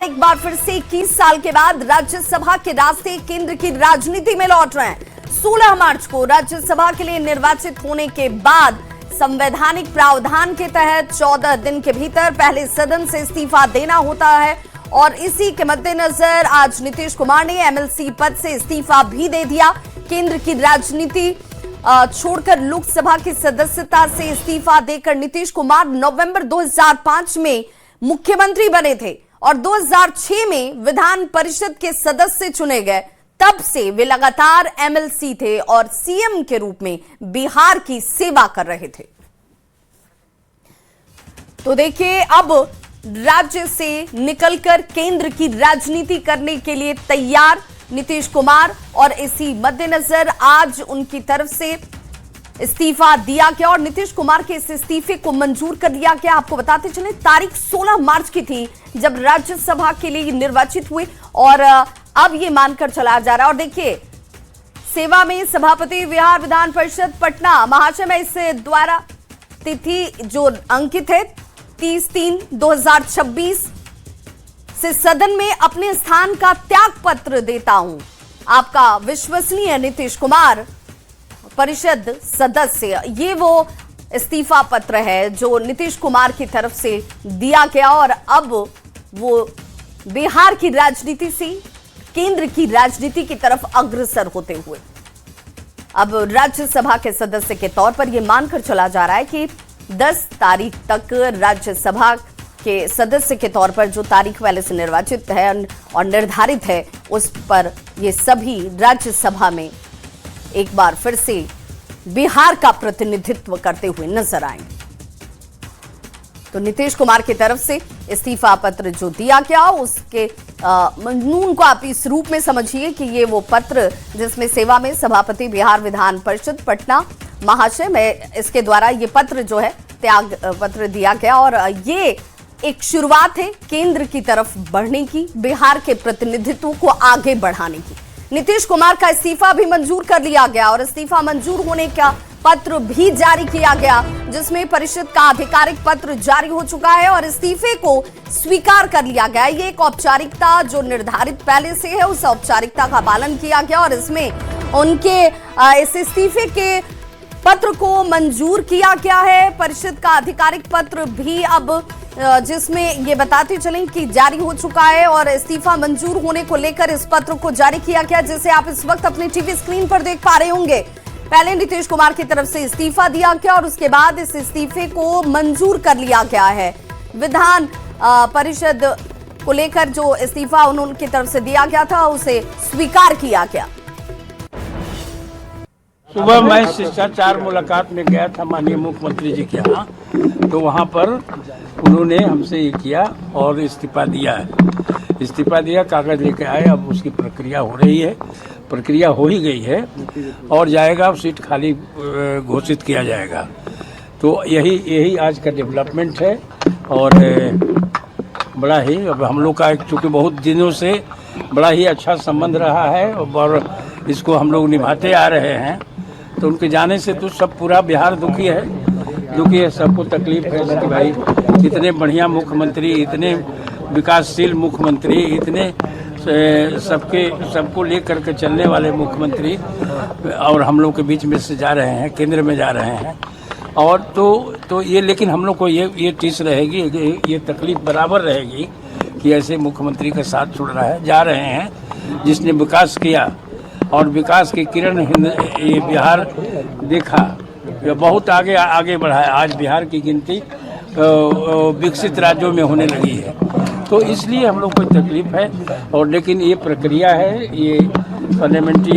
एक बार फिर से 21 साल के बाद राज्यसभा के रास्ते केंद्र की राजनीति में लौट रहे हैं। 16 मार्च को राज्यसभा के लिए निर्वाचित होने के बाद संवैधानिक प्रावधान के तहत 14 दिन के भीतर पहले सदन से इस्तीफा देना होता है और इसी के मद्देनजर आज नीतीश कुमार ने एमएलसी पद से इस्तीफा भी दे दिया। केंद्र की राजनीति छोड़कर लोकसभा की सदस्यता से इस्तीफा देकर नीतीश कुमार नवंबर 2005 में मुख्यमंत्री बने थे और 2006 में विधान परिषद के सदस्य चुने गए। तब से वे लगातार एमएलसी थे और सीएम के रूप में बिहार की सेवा कर रहे थे। तो देखिए, अब राज्य से निकलकर केंद्र की राजनीति करने के लिए तैयार नीतीश कुमार और इसी मद्देनजर आज उनकी तरफ से इस्तीफा दिया गया और नीतीश कुमार के इस इस्तीफे को मंजूर कर दिया गया। आपको बताते चले, तारीख 16 मार्च की थी जब राज्यसभा के लिए निर्वाचित हुए और अब ये मानकर चला जा रहा है। और देखिए, सेवा में सभापति बिहार विधान परिषद पटना महाशय में इस द्वारा तिथि जो अंकित है 30/3/2026 से सदन में अपने स्थान का त्याग पत्र देता हूं। आपका विश्वसनीय नीतीश कुमार, परिषद सदस्य। ये वो इस्तीफा पत्र है जो नीतीश कुमार की तरफ से दिया गया और अब वो बिहार की राजनीति से केंद्र की राजनीति की तरफ अग्रसर होते हुए अब राज्यसभा के सदस्य के तौर पर यह मानकर चला जा रहा है कि 10 तारीख तक राज्यसभा के सदस्य के तौर पर जो तारीख पहले से निर्वाचित है और निर्धारित है, उस पर ये सभी राज्यसभा में एक बार फिर से बिहार का प्रतिनिधित्व करते हुए नजर आएंगे। तो नीतीश कुमार की तरफ से इस्तीफा पत्र जो दिया गया उसके मजमून को आप इस रूप में समझिए कि ये वो पत्र जिसमें सेवा में सभापति बिहार विधान परिषद पटना महाशय में इसके द्वारा ये पत्र जो है त्याग पत्र दिया गया और ये एक शुरुआत है केंद्र की तरफ बढ़ने की, बिहार के प्रतिनिधित्व को आगे बढ़ाने की। नीतीश कुमार का इस्तीफा भी मंजूर कर लिया गया और इस्तीफा मंजूर होने का पत्र भी जारी किया गया जिसमें परिषद का आधिकारिक पत्र जारी हो चुका है और इस्तीफे को स्वीकार कर लिया गया। ये एक औपचारिकता जो निर्धारित पहले से है, उस औपचारिकता का पालन किया गया और इसमें उनके इस इस्तीफे के पत्र को मंजूर किया गया है। परिषद का आधिकारिक पत्र भी अब जिसमें ये बताते चलें कि जारी हो चुका है और इस्तीफा मंजूर होने को लेकर इस पत्र को जारी किया गया, जिसे आप इस वक्त अपने टीवी स्क्रीन पर देख पा रहे होंगे। पहले नीतीश कुमार की तरफ से इस्तीफा दिया गया और उसके बाद इस इस्तीफे को मंजूर कर लिया गया है। विधान परिषद को लेकर जो इस्तीफा उनकी तरफ से दिया गया था उसे स्वीकार किया गया। सुबह मैं शिष्टाचार मुलाकात में गया था माननीय मुख्यमंत्री जी के यहाँ, तो वहाँ पर उन्होंने हमसे ये किया और इस्तीफा दिया है। इस्तीफा दिया, कागज लेके आए, अब उसकी प्रक्रिया हो रही है, प्रक्रिया हो ही गई है और जाएगा, अब सीट खाली घोषित किया जाएगा। तो यही आज का डेवलपमेंट है और बड़ा ही अब हम लोग का चूँकि बहुत दिनों से बड़ा ही अच्छा संबंध रहा है और इसको हम लोग निभाते आ रहे हैं। तो उनके जाने से तो सब पूरा बिहार दुखी है, सबको तकलीफ है कि भाई इतने बढ़िया मुख्यमंत्री, इतने विकासशील मुख्यमंत्री, इतने सबको लेकर के चलने वाले मुख्यमंत्री और हम लोग के बीच में से जा रहे हैं, केंद्र में जा रहे हैं। और तो ये, लेकिन हम लोग को ये टीस रहेगी, ये तकलीफ बराबर रहेगी कि ऐसे मुख्यमंत्री का साथ छोड़ रहा है, जा रहे हैं जिसने विकास किया और विकास की किरण ये बिहार देखा, बहुत आगे बढ़ा है। आज बिहार की गिनती विकसित राज्यों में होने लगी है, तो इसलिए हम लोग को तकलीफ है। और लेकिन ये प्रक्रिया है, ये पार्लियामेंट्री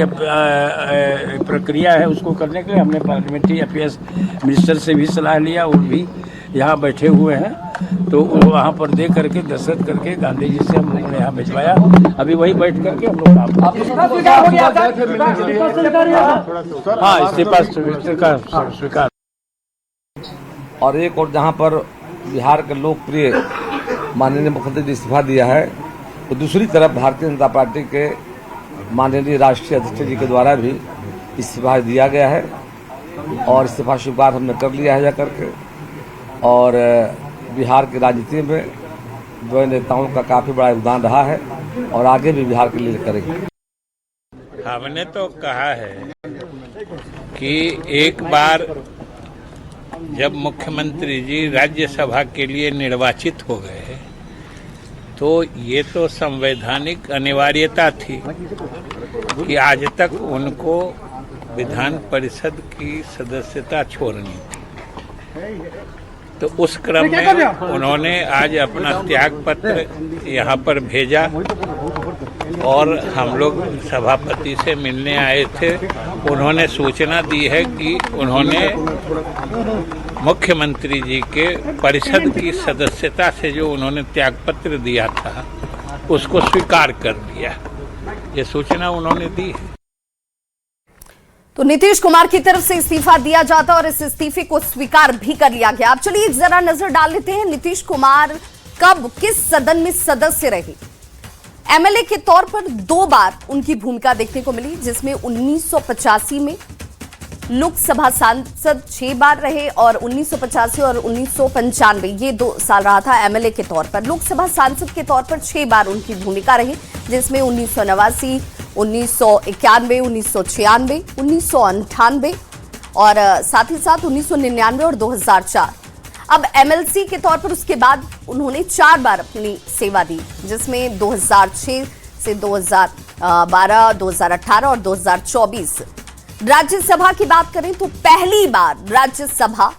प्रक्रिया है, उसको करने के लिए हमने पार्लियामेंट्री अफेयर्स मिनिस्टर से भी सलाह लिया, वो भी यहाँ बैठे हुए हैं। तो वहाँ पर दे करके दस्तखत करके गांधी जी से हम लोगों ने यहाँ भिजवाया। अभी वही बैठ करके हम लोग इस्तीफा स्वीकार। और एक और जहाँ पर बिहार के लोकप्रिय माननीय मुख्यमंत्री ने इस्तीफा दिया है, तो दूसरी तरफ भारतीय जनता पार्टी के माननीय राष्ट्रीय अध्यक्ष जी के द्वारा भी इस्तीफा दिया गया है और इस्तीफा स्वीकार हमने कर लिया है जाकर के। और बिहार की राजनीति में जो नेताओं का काफी बड़ा योगदान रहा है और आगे भी बिहार के लिए करेंगे। हमने तो कहा है कि एक बार जब मुख्यमंत्री जी राज्यसभा के लिए निर्वाचित हो गए तो ये तो संवैधानिक अनिवार्यता थी कि आज तक उनको विधान परिषद की सदस्यता छोड़नी थी। तो उस क्रम में उन्होंने आज अपना त्याग पत्र यहाँ पर भेजा और हम लोग सभापति से मिलने आए थे। उन्होंने सूचना दी है कि उन्होंने मुख्यमंत्री जी के परिषद की सदस्यता से जो उन्होंने त्यागपत्र दिया था उसको स्वीकार कर लिया। ये सूचना उन्होंने दी है। तो नीतीश कुमार की तरफ से इस्तीफा दिया जाता और इस इस्तीफे को स्वीकार भी कर लिया गया। अब चलिए जरा नजर डाल लेते हैं नीतीश कुमार कब किस सदन में सदस्य रहे। एमएलए के तौर पर 2 बार उनकी भूमिका देखने को मिली, जिसमें 1985 में लोकसभा सांसद 6 बार रहे और 1985 और 1995 ये 2 साल रहा था एमएलए के तौर पर। लोकसभा सांसद के तौर पर 6 बार उनकी भूमिका रही, जिसमें 1989, 1991, 1996, 1998 और साथ ही साथ 1999 और 2004। अब एमएलसी के तौर पर उसके बाद उन्होंने 4 बार अपनी सेवा दी, जिसमें 2006 से 2012, 2018 और 2024। राज्यसभा की बात करें तो पहली बार राज्यसभा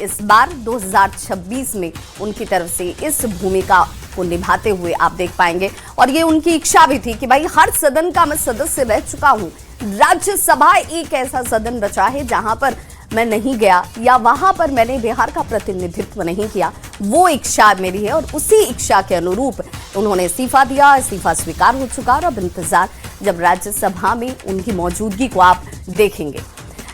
इस बार 2026 में उनकी तरफ से इस भूमिका को निभाते हुए आप देख पाएंगे। और ये उनकी इच्छा भी थी कि भाई हर सदन का मैं सदस्य रह चुका हूं, राज्यसभा एक ऐसा सदन बचा है जहां पर मैं नहीं गया या वहां पर मैंने बिहार का प्रतिनिधित्व नहीं किया। वो इच्छा मेरी है और उसी इच्छा के अनुरूप उन्होंने इस्तीफा दिया। इस्तीफा स्वीकार हो चुका और अब इंतजार जब राज्यसभा में उनकी मौजूदगी को आप देखेंगे।